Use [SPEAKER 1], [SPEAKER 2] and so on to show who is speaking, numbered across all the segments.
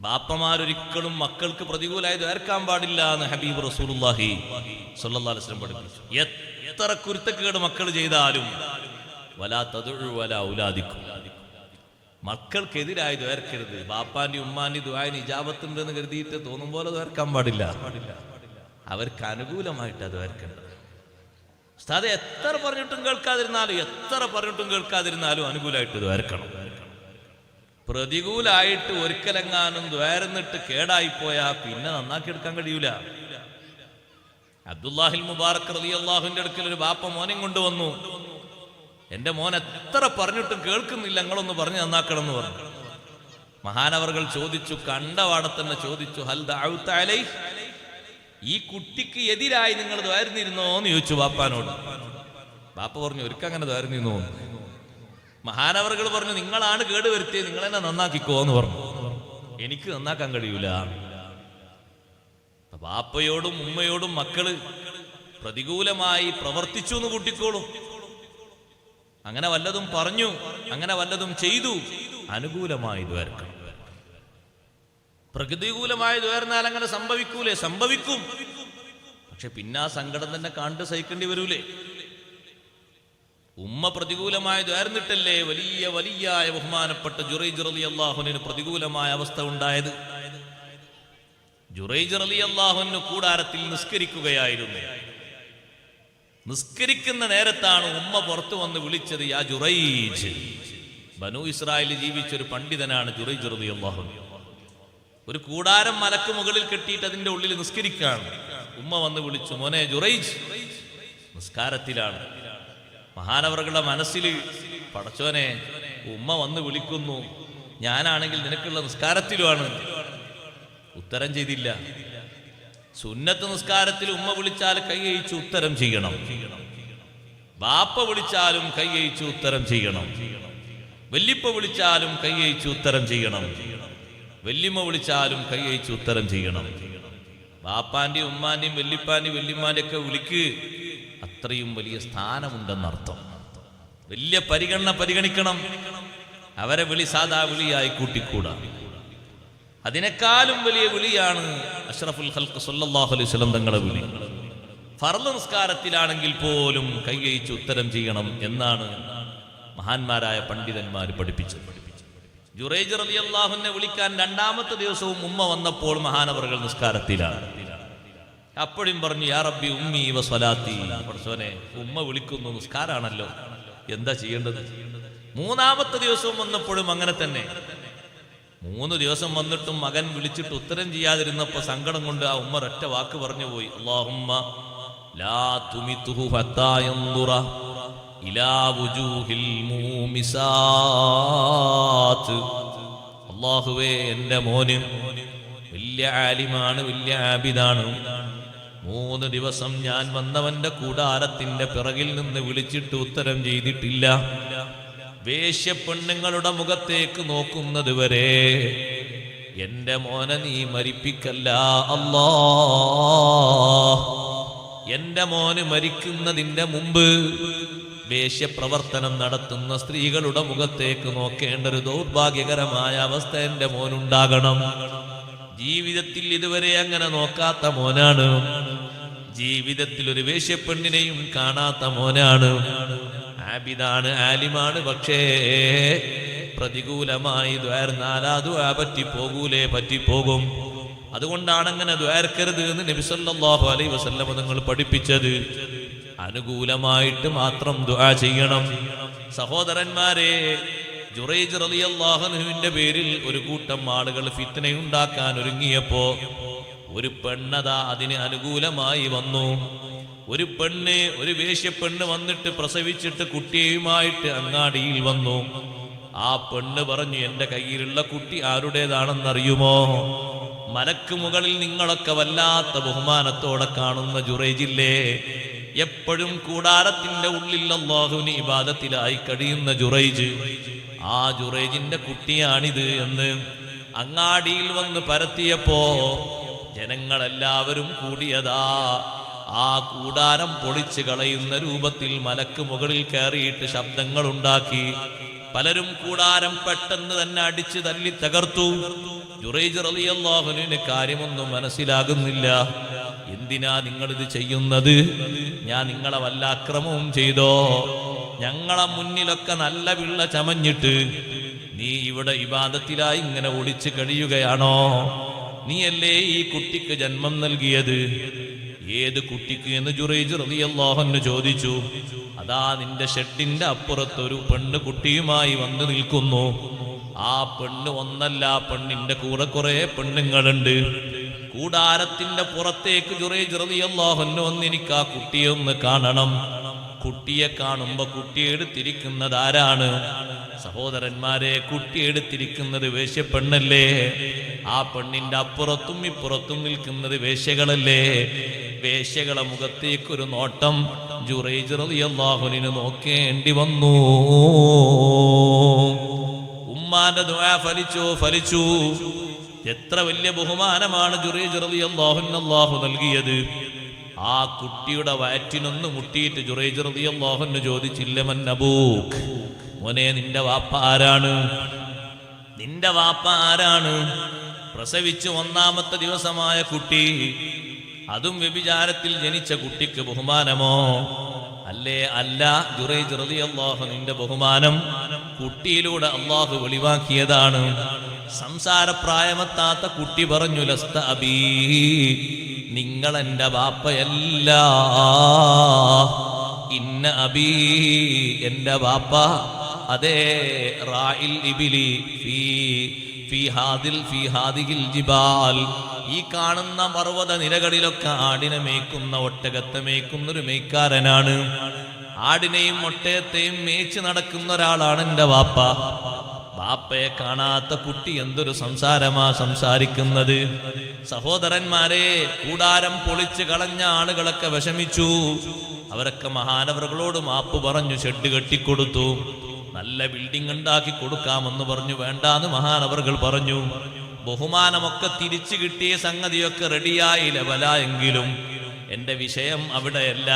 [SPEAKER 1] ബാപ്പമാരൊരിക്കലും മക്കൾക്ക് പ്രതികൂലമായി ദ്വാരക്കാൻ പാടില്ല എന്ന് ഹബീബ് റസൂലുള്ളാഹി സ്വല്ലല്ലാഹു അലൈഹി വസല്ലം പഠിപ്പിച്ചു. എത്ര കുരുത്തക്കേട് മക്കൾ ചെയ്താലും വലാ തദഉ വലാ ഔലാദിക്കും, മക്കൾക്കെതിരായി ദ്വാരക്കരുത്. ബാപ്പാന്റെ ഉമ്മാന്റെ ദുആന് ഇജാബത്തുണ്ടെന്ന് കരുതിയിട്ട് തോന്നും പോലെ ദ്വാരക്കാൻ പാടില്ല. അവർക്ക് അനുകൂലമായിട്ട് അത് ദ്വാരക്കേണ്ടത്. ഉസ്താദെ എത്ര പറഞ്ഞിട്ടും കേൾക്കാതിരുന്നാലും അനുകൂലമായിട്ട് ദ്വാരക്കണം. പ്രതികൂലായിട്ട് ഒരിക്കലെങ്ങാനും ദ്വാരന്നിട്ട് കേടായിപ്പോയാ പിന്നെ നന്നാക്കി എടുക്കാൻ കഴിയൂല. അബ്ദുല്ലാഹിൽ മുബാറക് റളിയല്ലാഹുവിന്റെ അടുക്കൽ ഒരു ബാപ്പ മോനെ കൊണ്ടുവന്നു. എന്റെ മോൻ എത്ര പറഞ്ഞിട്ടും കേൾക്കുന്നില്ല, നിങ്ങളൊന്ന് പറഞ്ഞു നന്നാക്കണം എന്ന് പറഞ്ഞു. മഹാനവർകൾ ചോദിച്ചു, കണ്ടവാടെ തന്നെ ചോദിച്ചു, ഹൽ ദഅഉത അലൈഹി, ഈ കുട്ടിക്ക് എതിരായി നിങ്ങൾ ദ്വാരുന്നിരുന്നോ എന്ന് ചോദിച്ചു ബാപ്പാനോട്. ബാപ്പ പറഞ്ഞു, ഒരിക്കങ്ങനെ ദ്വാരുന്നിരുന്നോ. മഹാനവർകൾ പറഞ്ഞു, നിങ്ങളാണ് കേടുവരുത്തിയത്, നിങ്ങൾ എന്നെ നന്നാക്കിക്കോ എന്ന് പറഞ്ഞു. എനിക്ക് നന്നാക്കാൻ കഴിയൂല. ബാപ്പയോടും ഉമ്മയോടും മക്കള് പ്രതികൂലമായി പ്രവർത്തിച്ചു എന്ന് കൂട്ടിക്കോളും. അങ്ങനെ വല്ലതും പറഞ്ഞു, അങ്ങനെ വല്ലതും ചെയ്തു, അനുകൂലമായി ദ്വാരക്കണം. പ്രതികൂലമായി ദ്വാരുന്നാൽ അങ്ങനെ സംഭവിക്കൂലേ? സംഭവിക്കും. പക്ഷെ പിന്നെ ആ സങ്കടം തന്നെ കണ്ട് സഹിക്കേണ്ടി വരൂലേ? ഉമ്മ പ്രതികൂലമായി ദ്വാരുന്നിട്ടല്ലേ വലിയ ബഹുമാനപ്പെട്ട ജുറൈജ് റളിയല്ലാഹുവിന് പ്രതികൂലമായ അവസ്ഥ ഉണ്ടായത്. ജുറൈജ് റളിയല്ലാഹുവിന് കൂടാരത്തിൽ നിസ്കരിക്കുകയായിരുന്നു. നിസ്കരിക്കുന്ന നേരത്താണ് ഉമ്മ പുറത്തു വന്ന് വിളിച്ചത്, യാ ജുറൈജ്. ബനൂ ഇസ്രായേലിൽ ജീവിച്ചൊരു പണ്ഡിതനാണ് ജുറൈജ് റളിയല്ലാഹു. ഒരു കൂടാരം മലക്ക് മുകളിൽ കെട്ടിയിട്ട് അതിന്റെ ഉള്ളിൽ നിസ്കരിക്കുകയാണ്. ഉമ്മ വന്ന് വിളിച്ചു, മോനെ ജുറൈജ്. നിസ്കാരത്തിലാണ്. മഹാനവറുകളുടെ മനസ്സിൽ, പടച്ചോനെ ഉമ്മ വന്ന് വിളിക്കുന്നു, ഞാനാണെങ്കിൽ നിനക്കുള്ള നിസ്കാരത്തിലുമാണ്. ഉത്തരം ചെയ്തില്ല. സുന്നത്ത് നിസ്കാരത്തിൽ ഉമ്മ വിളിച്ചാൽ കൈയഴിച്ച് ഉത്തരം ചെയ്യണം. ബാപ്പ വിളിച്ചാലും കൈയഴിച്ച് ഉത്തരം ചെയ്യണം. വല്യപ്പ വിളിച്ചാലും കൈയഴിച്ച് ഉത്തരം ചെയ്യണം. വല്യമ്മ വിളിച്ചാലും കൈയഴിച്ച് ഉത്തരം ചെയ്യണം. ബാപ്പാന്റെയും ഉമ്മാന്റെയും വല്യപ്പാന്റെയും വല്യമ്മാന്റെ ഒക്കെ വിളിക്ക് അത്രയും വലിയ സ്ഥാനമുണ്ടെന്നർത്ഥം. വലിയ പരിഗണിക്കണം. അവരെ വിളി സാധാ വിളിയായി കൂട്ടിക്കൂടാ. അതിനേക്കാളും വലിയ വിളിയാണ് അഷ്റഫുൽ ഖൽഖ് സല്ലല്ലാഹു അലൈഹി വസല്ലം തങ്ങളുടെ വിളി. ഫർള് നിസ്കാരത്തിലാണെങ്കിൽ പോലും കൈയഴിച്ച് ഉത്തരം ചെയ്യണം എന്നാണ് മഹാന്മാരായ പണ്ഡിതന്മാർ പഠിപ്പിച്ചത്. ജുറൈജ് റളിയല്ലാഹുവിനെ വിളിക്കാൻ രണ്ടാമത്തെ ദിവസവും ഉമ്മ വന്നപ്പോൾ മഹാനവറുകൾ നിസ്കാരത്തിലാണ്. അപ്പോഴും പറഞ്ഞു, യാ റബ്ബി ഉമ്മി വ സ്വലാത്തി. പടച്ചോനെ, ഉമ്മ വിളിക്കുന്നു, നിസ്കാരാണല്ലോ, എന്താ ചെയ്യേണ്ടത്? മൂന്നാമത്തെ ദിവസവും വന്നപ്പോഴും അങ്ങനെ തന്നെ. 3 ദിവസം വന്നിട്ടും മകൻ വിളിച്ചിട്ട് ഉത്തരം ചെയ്യാതിരുന്നപ്പോ സങ്കടം കൊണ്ട് ആ ഉമ്മ ഒറ്റ വാക്ക് പറഞ്ഞു പോയി, അല്ലാഹുമ്മ ലാ തുമിതുഹു ഹത്താ യൻദുറ ഇലാ വുജൂഹിൽ മൂമിസാത്ത്. അല്ലാഹുവേ, എൻ്റെ മോന് വലിയ ആലിമാണ്, വലിയ ആബിദാണ്. 3 ദിവസം ഞാൻ വന്നവന്റെ കൂടാരത്തിന്റെ പിറകിൽ നിന്ന് വിളിച്ചിട്ട് ഉത്തരം ചെയ്തിട്ടില്ല. വേശ്യപ്പെണ്ണുങ്ങളുടെ മുഖത്തേക്ക് നോക്കുന്നത് വരെ എന്റെ മോനെ നീ മരിപ്പിക്കല്ല അല്ലാ. എന്റെ മോന് മരിക്കുന്നതിന്റെ മുമ്പ് വേശ്യപ്രവർത്തനം നടത്തുന്ന സ്ത്രീകളുടെ മുഖത്തേക്ക് നോക്കേണ്ട ഒരു ദൗർഭാഗ്യകരമായ അവസ്ഥ എന്റെ മോനുണ്ടാകണം. ജീവിതത്തിൽ ഇതുവരെ അങ്ങനെ നോക്കാത്ത മോനാണ്. ജീവിതത്തിൽ ഒരു വേശ്യപ്പെണ്ണിനെയും കാണാത്ത മോനാണ്. ആബിദാണ്, ആലിമാണ്. പക്ഷേ പ്രതികൂലമായി ദ്വാർന്നാൽ ആ ദുആ പറ്റിപ്പോകും. അതുകൊണ്ടാണ് അങ്ങനെ ദ്വാർക്കരുത് എന്ന് നബി സല്ലല്ലാഹു അലൈഹി വസല്ലം തങ്ങൾ പഠിപ്പിച്ചത്. അനുകൂലമായിട്ട് മാത്രം ദുആ ചെയ്യണം. സഹോദരന്മാരെ, ജുറൈജ് റളിയല്ലാഹു അൻഹുവിന്റെ പേരിൽ ഒരു കൂട്ടം ആളുകൾ ഫിത്നയുണ്ടാക്കാൻ ഒരുങ്ങിയപ്പോ ഒരു പെണ്ണതാ അതിന് അനുകൂലമായി വന്നു. ഒരു വേശ്യപ്പെണ്ണ് വന്നിട്ട് പ്രസവിച്ചിട്ട് കുട്ടിയുമായിട്ട് അങ്ങാടിയിൽ വന്നു. ആ പെണ്ണ് പറഞ്ഞു, എന്റെ കയ്യിലുള്ള കുട്ടി ആരുടേതാണെന്നറിയുമോ? മലക്ക് മുകളിൽ നിങ്ങളൊക്കെ വല്ലാത്ത ബഹുമാനത്തോടെ കാണുന്ന ജുറൈജില്ലേ, എപ്പോഴും കൂടാരത്തിന്റെ ഉള്ളിൽ അല്ലാഹുവിന് ഇബാദത്തിലായി കഴിയുന്ന ജുറൈജ്, ആ ജുറൈജിന്റെ കുട്ടിയാണിത് എന്ന് അങ്ങാടിയിൽ വന്ന് പരത്തിയപ്പോ ജനങ്ങളെല്ലാവരും കൂടിയതാ ആ കൂടാരം പൊളിച്ചു കളയുന്ന രൂപത്തിൽ മലക്ക് മുകളിൽ കയറിയിട്ട് ശബ്ദങ്ങൾ ഉണ്ടാക്കി. പലരും കൂടാരം പെട്ടെന്ന് തന്നെ അടിച്ച് തല്ലി തകർത്തു. ജുറൈജ് റളിയല്ലാഹു അൻഹുവിന് കാര്യമൊന്നും മനസ്സിലാകുന്നില്ല. എന്തിനാ നിങ്ങളിത് ചെയ്യുന്നത്? ഞാൻ നിങ്ങളെ വല്ല അക്രമവും ചെയ്തോ? ഞങ്ങളെ മുന്നിലൊക്കെ നല്ല പിള്ള ചമഞ്ഞിട്ട് നീ ഇവിടെ ഇബാദത്തിലായി ഇങ്ങനെ ഒളിച്ചു കഴിയുകയാണോ? നീയല്ലേ ഈ കുട്ടിക്ക് ജന്മം നൽകിയത്? ഏത് കുട്ടിക്ക് എന്ന് ജുറൈജ് റളിയല്ലാഹു അൻഹു ചോദിച്ചു. അതാ നിന്റെ ഷെഡിന്റെ അപ്പുറത്തൊരു പെണ്ണ് കുട്ടിയുമായി വന്നു നിൽക്കുന്നു. ആ പെണ്ണ് ഒന്നല്ല, പെണ്ണിന്റെ കൂടെ കുറെ പെണ്ണുങ്ങളുണ്ട്. കൂടാരത്തിന്റെ പുറത്തേക്ക് ജുറൈജ് റളിയല്ലാഹു അൻഹു വന്ന് എനിക്ക് ആ കുട്ടിയെ ഒന്ന് കാണണം. കുട്ടിയെ കാണുമ്പോ കുട്ടിയെടുത്തിരിക്കുന്നത് ആരാണ്? സഹോദരന്മാരെ, കുട്ടിയെടുത്തിരിക്കുന്നത് വേശ്യപ്പെണ്ണല്ലേ? ആ പെണ്ണിന്റെ അപ്പുറത്തും ഇപ്പുറത്തും നിൽക്കുന്നത് വേശ്യകളല്ലേ? വേശ്യകളെ മുഖത്തേക്കൊരു നോട്ടം ജുറൈജ് റളിയല്ലാഹു അൻഹു നോക്കേണ്ടി വന്നു. ഉമ്മാന്റെ ദുആ ഫലിച്ചു. എത്ര വലിയ ബഹുമാനമാണ് ജുറൈജ് റളിയല്ലാഹു അൻഹു അല്ലാഹു നൽകിയത്. ആ കുട്ടിയുടെ വയറ്റിനൊന്ന് മുട്ടിയിട്ട് ജുറൈജ് റളിയല്ലാഹു അൻഹു ചോദിച്ചില്ല, മൻ അബൂക്, മോനെ നിന്റെ വാപ്പ ആരാണ്? നിന്റെ വാപ്പ ആരാണ്? പ്രസവിച്ച് 1ാമത്തെ ദിവസമായ കുട്ടി, അതും വ്യഭിചാരത്തിൽ ജനിച്ച കുട്ടിക്ക് ബഹുമാനമോ? അല്ലേ അല്ല. ജുറൈജ് റളിയല്ലാഹു അൻഹുവിന്റെ ബഹുമാനം കുട്ടിയിലൂടെ അല്ലാഹു വെളിവാക്കിയതാണ്. സംസാരപ്രായമെത്താത്ത കുട്ടി പറഞ്ഞു, ലസ്ത അബീ, നിങ്ങൾ എന്റെ ബാപ്പയല്ല. ഇന്ന അബീ, എന്റെ ബാപ്പ അതേ റാഇൽ ഇബിലി ഫീ ഹാദിഹിൽ ജിബാൽ, ഈ കാണുന്ന പർവ്വത നിരകളിലൊക്കെ ആടിനെ മേയ്ക്കുന്ന, ഒട്ടകത്തെ മേയ്ക്കുന്ന ഒരു മേയ്ക്കാരനാണ്. ആടിനെയും ഒട്ടകത്തെയും മേച്ച് നടക്കുന്ന ഒരാളാണ് എന്റെ വാപ്പ. ബാപ്പയെ കാണാത്ത കുട്ടി എന്തൊരു സംസാരമാ സംസാരിക്കുന്നത്. സഹോദരന്മാരെ, കൂടാരം പൊളിച്ച് കളഞ്ഞ ആളുകളൊക്കെ വിഷമിച്ചു. അവരൊക്കെ മഹാനവറുകളോട് മാപ്പ് പറഞ്ഞു, ഷെഡ് കെട്ടിക്കൊടുത്തു. നല്ല ബിൽഡിംഗ് ഉണ്ടാക്കി കൊടുക്കാമെന്ന് പറഞ്ഞു. വേണ്ടാന്ന് മഹാനവറുകൾ പറഞ്ഞു. ബഹുമാനമൊക്കെ തിരിച്ചു കിട്ടിയ സംഗതിയൊക്കെ റെഡിയായി ലെവലായെങ്കിലും എന്റെ വിഷയം അവിടെയല്ല.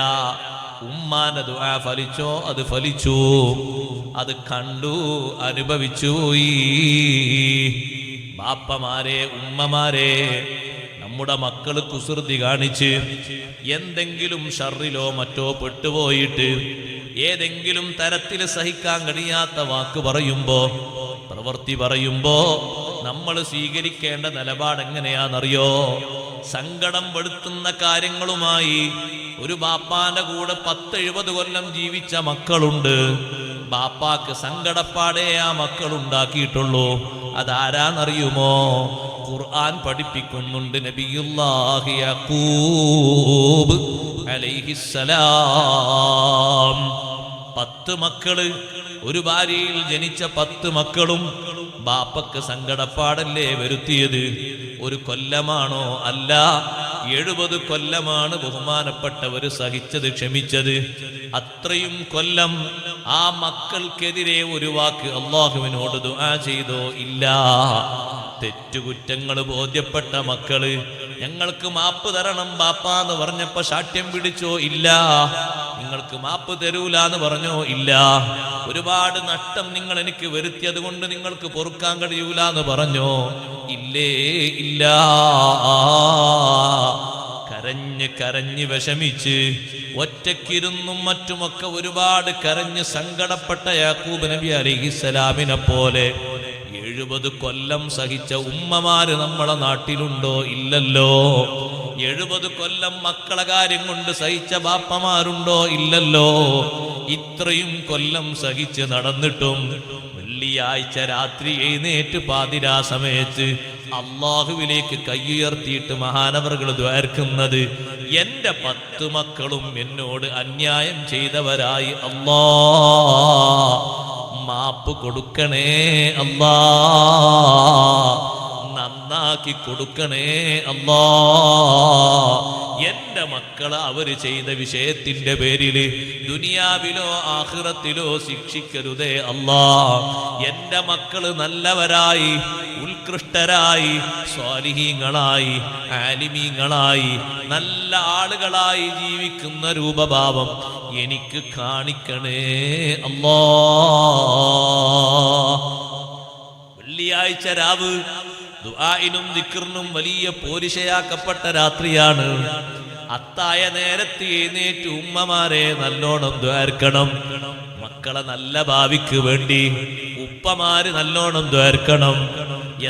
[SPEAKER 1] ഉമ്മാന്റെ ദുആ ഫലിച്ചോ? അത് ഫലിച്ചു. അത് കണ്ടു, അനുഭവിച്ചു. ബാപ്പമാരെ, ഉമ്മമാരെ, നമ്മുടെ മക്കള് കുസൃതി കാണിച്ച് എന്തെങ്കിലും ഷർറിലോ മറ്റോ പെട്ടുപോയിട്ട് ഏതെങ്കിലും തരത്തിൽ സഹിക്കാൻ കഴിയാത്ത വാക്ക് പറയുമ്പോ, പ്രവൃത്തി പറയുമ്പോ നമ്മൾ സ്വീകരിക്കേണ്ട നിലപാട് എങ്ങനെയാണെന്നറിയോ? സങ്കടം പെടുത്തുന്ന കാര്യങ്ങളുമായി ഒരു ബാപ്പാന്റെ കൂടെ 10-70 കൊല്ലം ജീവിച്ച മക്കളുണ്ട്. ബാപ്പാക്ക് സങ്കടപ്പാടേ ആ മക്കൾ ഉണ്ടാക്കിയിട്ടുള്ളൂ. അതാരാന്നറിയുമോ? ഖുർആൻ പഠിപ്പിക്കുന്നുണ്ട്. നബിയുല്ലാഹി യഖൂബ് അലൈഹിസ്സലാം 10 മക്കള്, ഒരു ഭാര്യയിൽ ജനിച്ച 10 മക്കളും ബാപ്പക്ക് സങ്കടപ്പാടല്ലേ വരുത്തിയത്? ഒരു കൊല്ലമാണോ? അല്ല, 70 കൊല്ലമാണ് ബഹുമാനപ്പെട്ടവര് സഹിച്ചത്, ക്ഷമിച്ചത്. അത്രയും കൊല്ലം ആ മക്കൾക്കെതിരെ ഒരു വാക്ക് അല്ലാഹുവിനോട് ദുആ ചെയ്തോ? ഇല്ല. തെറ്റുകുറ്റങ്ങൾ ബോധ്യപ്പെട്ട മക്കള് ഞങ്ങൾക്ക് മാപ്പ് തരണം ബാപ്പാന്ന് പറഞ്ഞപ്പോ ശാഠ്യം പിടിച്ചോ? ഇല്ല. നിങ്ങൾക്ക് മാപ്പ് തരൂലാന്ന് പറഞ്ഞോ? ഇല്ല. ഒരുപാട് നഷ്ടം നിങ്ങൾ എനിക്ക് വരുത്തിയത് കൊണ്ട് നിങ്ങൾക്ക് പൊറുക്കാൻ കഴിയൂലെന്ന് പറഞ്ഞോ? ഇല്ലേ, ഇല്ല. കരഞ്ഞ് കരഞ്ഞ് വിഷമിച്ച് ഒറ്റക്കിരുന്നും മറ്റുമൊക്കെ ഒരുപാട് കരഞ്ഞ് സങ്കടപ്പെട്ട യാക്കൂബ് നബി അലൈഹിസ്സലാമിനെ പോലെ 70 കൊല്ലം സഹിച്ച ഉമ്മമാര് നമ്മളെ നാട്ടിലുണ്ടോ? ഇല്ലല്ലോ. 70 കൊല്ലം മക്കളെ കാര്യം കൊണ്ട് സഹിച്ച ബാപ്പമാരുണ്ടോ? ഇല്ലല്ലോ. ഇത്രയും കൊല്ലം സഹിച്ച് നടന്നിട്ടും വെള്ളിയാഴ്ച രാത്രി എഴുന്നേറ്റ് പാതിരാ സമയത്ത് അള്ളാഹുവിലേക്ക് കയ്യുയർത്തിയിട്ട് മഹാനവറുകൾ ദ്വാർക്കുന്നത്, എന്റെ 10 മക്കളും എന്നോട് അന്യായം ചെയ്തവരായി അല്ലാ, മാപ്പ് കൊടുക്കണേ അല്ലാ, നന്നാക്കി കൊടുക്കണേ അല്ലാ. എന്റെ മക്കളെ അവര് ചെയ്ത വിഷയത്തിന്റെ പേരില് ദുനിയാവിലോ ആഖിറത്തിലോ ശിക്ഷിക്കരുതേ അല്ലാ. എന്റെ മക്കള് നല്ലവരായി ഉത്കൃഷ്ടരായി സ്വാലിഹീങ്ങളായി ആലിമീങ്ങളായി നല്ല ആളുകളായി ജീവിക്കുന്ന രൂപഭാവം എനിക്ക് കാണിക്കണേ അല്ലാ. വെള്ളിയാഴ്ച രാവ് ദുആഇനും ദിക്റിനും വലിയ പോരിശയാക്കപ്പെട്ട രാത്രിയാണ്. അത്തായ നേരത്തെ എഴുന്നേറ്റ് ഉമ്മമാരെ നല്ലോണം ദ്വാർക്കണം. മക്കളെ നല്ല ഭാവിക്ക് വേണ്ടി ഉപ്പമാര് നല്ലോണം ദ്വാർക്കണം.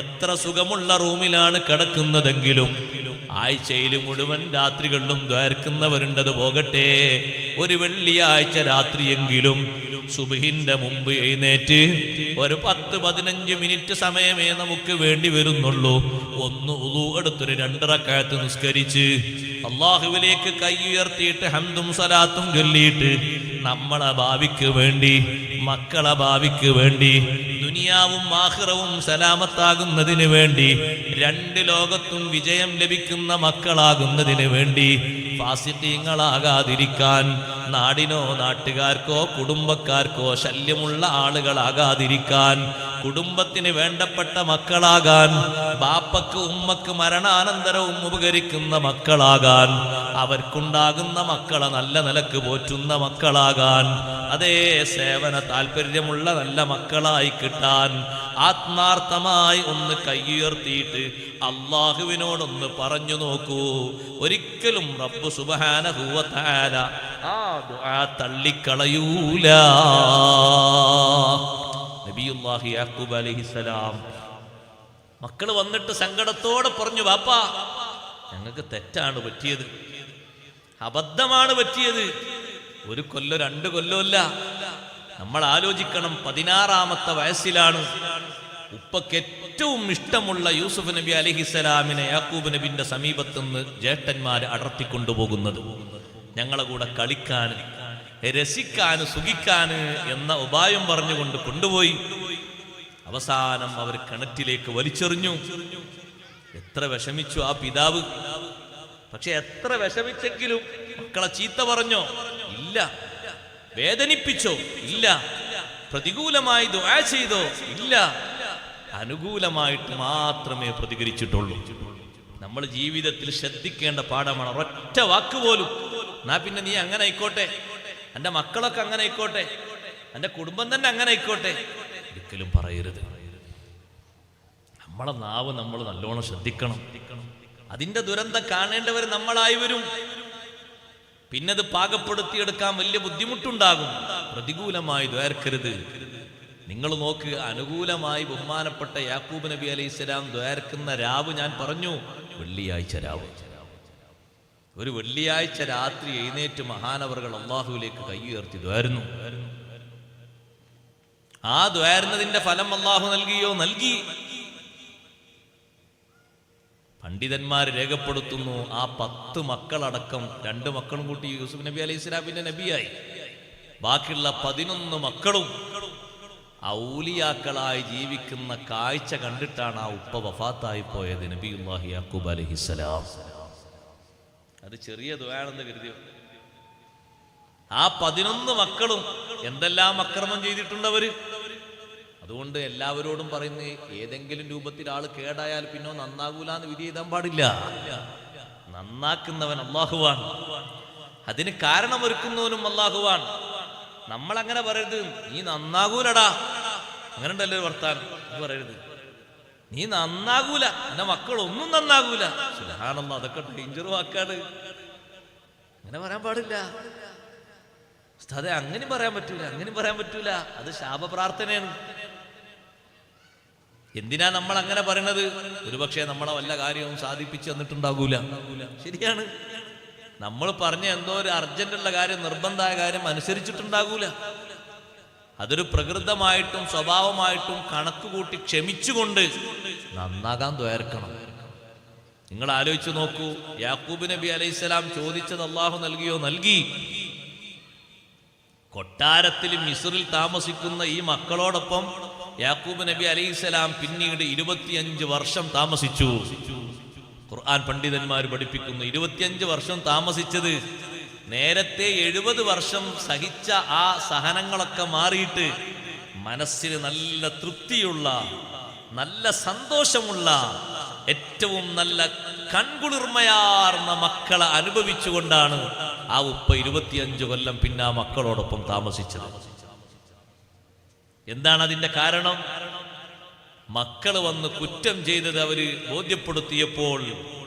[SPEAKER 1] എത്ര സുഖമുള്ള റൂമിലാണ് കിടക്കുന്നതെങ്കിലും ആഴ്ചയിൽ മുഴുവൻ രാത്രികളിലും ദ്വാർക്കുന്നവരുണ്ടത് പോകട്ടെ. ഒരു വെള്ളിയാഴ്ച രാത്രിയെങ്കിലും സുബ്ഹിന്റെ മുമ്പ് എഴുന്നേറ്റ് ഒരു 10-15 മിനിറ്റ് സമയമേ നമുക്ക് വേണ്ടി വരുന്നുള്ളൂ. ഒന്ന് ഉളു എടുത്തൊരു 2 റക്അത്ത് നിസ്കരിച്ച് അല്ലാഹുവിലേക്ക് കൈ ഉയർത്തിയിട്ട് ഹംദും സലാത്തും ചൊല്ലിയിട്ട് നമ്മളെ ഭാവിക്ക് വേണ്ടി മക്കളെ ഭാവിക്ക് വേണ്ടി ദുനിയാവും ആഖിറവും സലാമത്താകുന്നതിന് വേണ്ടി 2 ലോകത്തും വിജയം ലഭിക്കുന്ന മക്കളാകുന്നതിന് വേണ്ടി ഫാസിഖീങ്ങളാകാതിരിക്കാൻ, നാടിനോ നാട്ടുകാർക്കോ കുടുംബക്കാർക്കോ ശല്യമുള്ള ആളുകളാകാതിരിക്കാൻ, കുടുംബത്തിന് വേണ്ടപ്പെട്ട മക്കളാകാൻ, ബാപ്പക്ക് ഉമ്മക്ക് മരണാനന്തരവും ഉപകരിക്കുന്ന മക്കളാകാൻ, അവർക്കുണ്ടാകുന്ന മക്കളെ നല്ല നിലക്ക് പോറ്റുന്ന മക്കളാകാൻ, അതേ സേവന താല്പര്യമുള്ള നല്ല മക്കളായി കിട്ടാൻ ആത്മാർത്ഥമായി ഒന്ന് കൈയുയർത്തിയിട്ട് അള്ളാഹുവിനോടൊന്ന് പറഞ്ഞു നോക്കൂ. ഒരിക്കലും റബ്ബ് സുബ്ഹാനഹു വ തആല ആ ദുആ തള്ളിക്കളയൂല. നബിയുല്ലാഹി യാക്കൂബ് അലൈഹിസ്സലാം മക്കള് വന്നിട്ട് സങ്കടത്തോടെ പറഞ്ഞു, ബാപ്പാ ഞങ്ങൾക്ക് തെറ്റാണ് പറ്റിയത്, അബദ്ധമാണ് പറ്റിയത്. 1 കൊല്ലോ 2 കൊല്ലോ അല്ല. നമ്മൾ ആലോചിക്കണം, 16-ാമത്തെ വയസ്സിലാണ് ഉപ്പക്ക് ഏറ്റവും ഇഷ്ടമുള്ള യൂസുഫ് നബി അലൈഹിസ്സലാമിനെ യാക്കൂബ് നബിന്റെ സമീപത്തുനിന്ന് ജ്യേഷ്ഠന്മാര് അടർത്തിക്കൊണ്ടുപോകുന്നത്. ഞങ്ങളെ കൂടെ കളിക്കാൻ, രസിക്കാൻ, സുഖിക്കാന് എന്ന ഉപായം പറഞ്ഞുകൊണ്ട് കൊണ്ടുപോയി. അവസാനം അവർ കിണറ്റിലേക്ക് വലിച്ചെറിഞ്ഞു. എത്ര വിഷമിച്ചു ആ പിതാവ്. പക്ഷെ എത്ര വിഷമിച്ചെങ്കിലും മക്കളെ ചീത്ത പറഞ്ഞോ? ഇല്ല. വേദനിപ്പിച്ചോ? ഇല്ല. പ്രതികൂലമായി ദുആ ചെയ്തോ? ഇല്ല. അനുകൂലമായിട്ട് മാത്രമേ പ്രതികരിച്ചിട്ടുള്ളൂ. നമ്മൾ ജീവിതത്തിൽ ശ്രദ്ധിക്കേണ്ട പാഠമാണ്. ഒരൊറ്റ വാക്ക് പോലും, എന്നാ പിന്നെ നീ അങ്ങനെ ആയിക്കോട്ടെ, എൻ്റെ മക്കളൊക്കെ അങ്ങനെ ആയിക്കോട്ടെ, എൻ്റെ കുടുംബം തന്നെ അങ്ങനെ ആയിക്കോട്ടെ, ഒരിക്കലും പറയരുത്. നമ്മളെ നാവ് നമ്മൾ നല്ലോണം ശ്രദ്ധിക്കണം. അതിന്റെ ദുരന്തം കാണേണ്ടവർ നമ്മളായി വരും. പിന്നത് പാകപ്പെടുത്തിയെടുക്കാൻ വലിയ ബുദ്ധിമുട്ടുണ്ടാകും. പ്രതികൂലമായി ദ്വാർക്കരുത്. നിങ്ങൾ നോക്ക്, അനുകൂലമായി ബഹുമാനപ്പെട്ട യാക്കൂബ് നബി അലൈഹിസ്സലാം ദ്വാർക്കുന്ന രാവ് ഞാൻ പറഞ്ഞു, വെള്ളിയാഴ്ച രാവ്. ഒരു വെള്ളിയാഴ്ച രാത്രി എഴുന്നേറ്റ് മഹാനവറുകൾ അള്ളാഹുവിലേക്ക് കൈ ഉയർത്തി ദ്വാരുന്നു. ആ ദ്വാരുന്നതിന്റെ ഫലം അള്ളാഹു നൽകിയോ? നൽകി. പണ്ഡിതന്മാർ രേഖപ്പെടുത്തുന്നു, ആ 10 മക്കളടക്കം 2 മക്കളും കൂട്ടി യൂസുഫ് നബി അലൈഹി സ്വലാമിന്റെ നബിയായി. ബാക്കിയുള്ള 11 മക്കളും ഔലിയാക്കളായി ജീവിക്കുന്ന കാഴ്ച കണ്ടിട്ടാണ് ആ ഉപ്പ വഫാത്തായി പോയത്, നബിയുല്ലാഹി യാക്കൂബ് അലൈഹിസ്സലാം. അത് ചെറിയ ദുആണെന്ന് കരുതിയോ? ആ 11 മക്കളും എന്തെല്ലാം അക്രമം ചെയ്തിട്ടുണ്ടവര്. അതുകൊണ്ട് എല്ലാവരോടും പറയുന്നത്, ഏതെങ്കിലും രൂപത്തിൽ ആള് കേടായാൽ പിന്നെ നന്നാകൂലെന്ന് വിധി എഴുതാൻ പാടില്ല. നന്നാക്കുന്നവൻ അല്ലാഹുവാണ്. അതിന് കാരണമൊരുക്കുന്നവനും അല്ലാഹുവാണ്. നമ്മൾ അങ്ങനെ പറയരുത്, നീ നന്നാകൂലടാ, അങ്ങനെ ഉണ്ടല്ലോ വർത്താനം. പറയരുത്, നീ നന്നാകൂല, എന്റെ മക്കളൊന്നും നന്നാകൂല. സുബ്ഹാനല്ലാഹ്, അതൊക്കെ ഡേഞ്ചർ വാക്കാണ്. അങ്ങനെ പറയാൻ പാടില്ല. ഉസ്താദേ, അങ്ങനെ പറയാൻ പറ്റൂല, അങ്ങനെ പറയാൻ പറ്റൂല. അത് ശാപപ്രാർത്ഥനയാണ്. എന്തിനാ നമ്മൾ അങ്ങനെ പറയണത്? ഒരുപക്ഷെ നമ്മളെ വല്ല കാര്യവും സാധിപ്പിച്ചു തന്നിട്ടുണ്ടാകൂല. ശരിയാണ്. നമ്മൾ പറഞ്ഞ എന്തോ ഒരു അർജന്റുള്ള കാര്യം, നിർബന്ധമായ കാര്യം അനുസരിച്ചിട്ടുണ്ടാകൂല. അതൊരു പ്രകൃതമായിട്ടും സ്വഭാവമായിട്ടും കണക്കുകൂട്ടി ക്ഷമിച്ചുകൊണ്ട് നന്നാകാൻ ദ്വാർക്കണം. നിങ്ങൾ ആലോചിച്ചു നോക്കൂ, യാക്കൂബ് നബി അലൈഹിസ്സലാം ചോദിച്ചത് അള്ളാഹു നൽകിയോ? നൽകി. കൊട്ടാരത്തിൽ മിസ്റിൽ താമസിക്കുന്ന ഈ മക്കളോടൊപ്പം യാക്കൂബ് നബി അലൈഹിസ്സലാം പിന്നീട് 25 വർഷം താമസിച്ചു. ഖുർആൻ പണ്ഡിതന്മാർ പഠിപ്പിക്കുന്നു, 25 വർഷം താമസിച്ചത് നേരത്തെ 70 വർഷം സഹിച്ച ആ സഹനങ്ങളൊക്കെ മാറിയിട്ട് മനസ്സിന് നല്ല തൃപ്തിയുള്ള, നല്ല സന്തോഷമുള്ള ഏറ്റവും നല്ല കൺകുളിർമയാർന്ന മക്കളെ അനുഭവിച്ചുകൊണ്ടാണ് ആ ഉപ്പ 25 കൊല്ലം പിന്നെ ആ മക്കളോടൊപ്പം താമസിച്ചത്. എന്താണ് അതിന്റെ കാരണം? മക്കള് വന്ന് കുറ്റം ചെയ്തത് അവര് ബോധ്യപ്പെടുത്തിയപ്പോൾ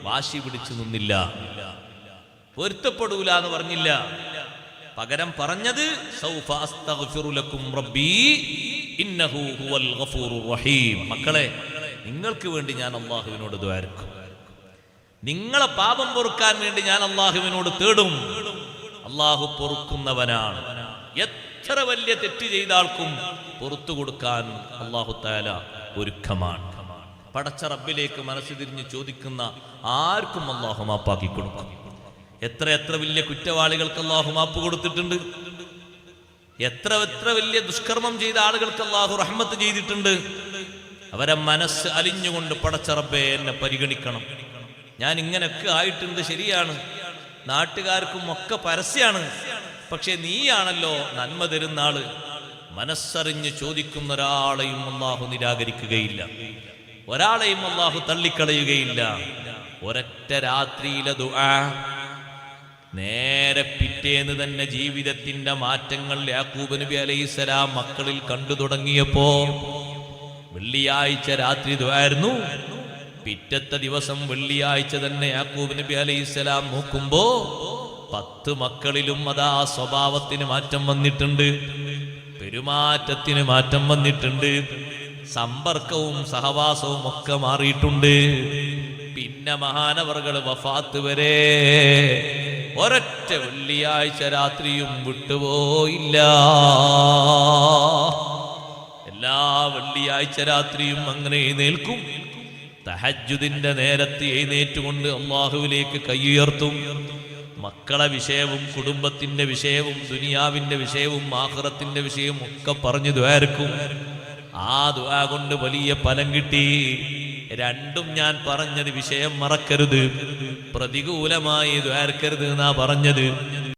[SPEAKER 1] വാശി പിടിച്ചു നിന്നില്ല, പൊരുത്തപ്പെടൂല എന്ന് പറഞ്ഞില്ല. പകരം പറഞ്ഞത് സൗഫ അസ്തഗ്ഫിറു ലക്കും റബ്ബി ഇന്നഹു ഹുവൽ ഗഫൂറുർ റഹീം. മക്കളെ, നിങ്ങൾക്ക് വേണ്ടി ഞാൻ അല്ലാഹുവിനോട് ദുആർക്കും, നിങ്ങളെ പാപം പൊറുക്കാൻ വേണ്ടി ഞാൻ അല്ലാഹുവിനോട് തേടും. അല്ലാഹു പൊറുക്കുന്നവനാണ്. എത്ര വലിയ തെറ്റ് ചെയ്ത ആൾക്കും പുറത്തു കൊടുക്കാൻ അല്ലാഹു തആല ഒരുക്കമാണ്. പടച്ച റബ്ബിലേക്ക് മനസ്സ് തിരിഞ്ഞ് ചോദിക്കുന്ന ആർക്കും അല്ലാഹു മാപ്പാക്കി കൊടുക്കും. എത്ര എത്ര വലിയ കുറ്റവാളികൾക്ക് അല്ലാഹു മാപ്പ് കൊടുത്തിട്ടുണ്ട്. എത്ര എത്ര വലിയ ദുഷ്കർമ്മം ചെയ്ത ആളുകൾക്ക് അല്ലാഹു റഹ്മത്ത് ചെയ്തിട്ടുണ്ട്. അവരെ മനസ്സ് അലിഞ്ഞുകൊണ്ട് പടച്ച റബ്ബേ എന്നെ പരിഗണിക്കണം, ഞാൻ ഇങ്ങനെയൊക്കെ ആയിട്ടുണ്ട്, ശരിയാണ്, നാട്ടുകാർക്കും ഒക്കെ പരസ്യമാണ്, പക്ഷെ നീയാണല്ലോ നന്മ തരുന്ന ആള്. മനസ്സറിഞ്ഞ് ചോദിക്കുന്ന ഒരാളെയും അല്ലാഹു നിരാകരിക്കുകയില്ല, ഒരാളെയും അല്ലാഹു തള്ളിക്കളയുകയില്ല. ഒരൊറ്റ രാത്രിയിലെ ദുആ നേരെ പിറ്റേന്ന് തന്നെ ജീവിതത്തിന്റെ മാറ്റങ്ങൾ യാക്കൂബ് നബി അലൈഹിസ്സലാം മക്കളിൽ കണ്ടു തുടങ്ങിയപ്പോ വെള്ളിയാഴ്ച രാത്രി ദുആയിരുന്നു. പിറ്റത്തെ ദിവസം വെള്ളിയാഴ്ച തന്നെ യാക്കൂബ് നബി അലൈഹിസ്സലാം നോക്കുമ്പോ 10 മക്കളിലും അതാ സ്വഭാവത്തിന് മാറ്റം വന്നിട്ടുണ്ട്, പെരുമാറ്റത്തിന് മാറ്റം വന്നിട്ടുണ്ട്, സമ്പർക്കവും സഹവാസവും ഒക്കെ മാറിയിട്ടുണ്ട്. പിന്നെ മഹാനവറുകൾ വഫാത്ത് വരെ ഒരൊറ്റ വെള്ളിയാഴ്ച രാത്രിയും വിട്ടുപോയില്ല. എല്ലാ വെള്ളിയാഴ്ച രാത്രിയും അങ്ങനെ എഴുന്നേൽക്കും. തഹജ്ജുദിന്റെ നേരത്ത് എഴുന്നേറ്റുകൊണ്ട് അല്ലാഹുവിലേക്ക് കൈയുയർത്തും. മക്കളെ വിഷയവും കുടുംബത്തിന്റെ വിഷയവും ദുനിയാവിന്റെ വിഷയവും ആഖിറത്തിന്റെ വിഷയവും ഒക്കെ പറഞ്ഞു ദുആർക്കും. ആ ദുആ കൊണ്ട് വലിയ ഫലം കിട്ടി. രണ്ടും ഞാൻ പറഞ്ഞത് വിഷയം മറക്കരുത്, പ്രതികൂലമായി ദുആർക്കരുത് എന്നാ പറഞ്ഞത്.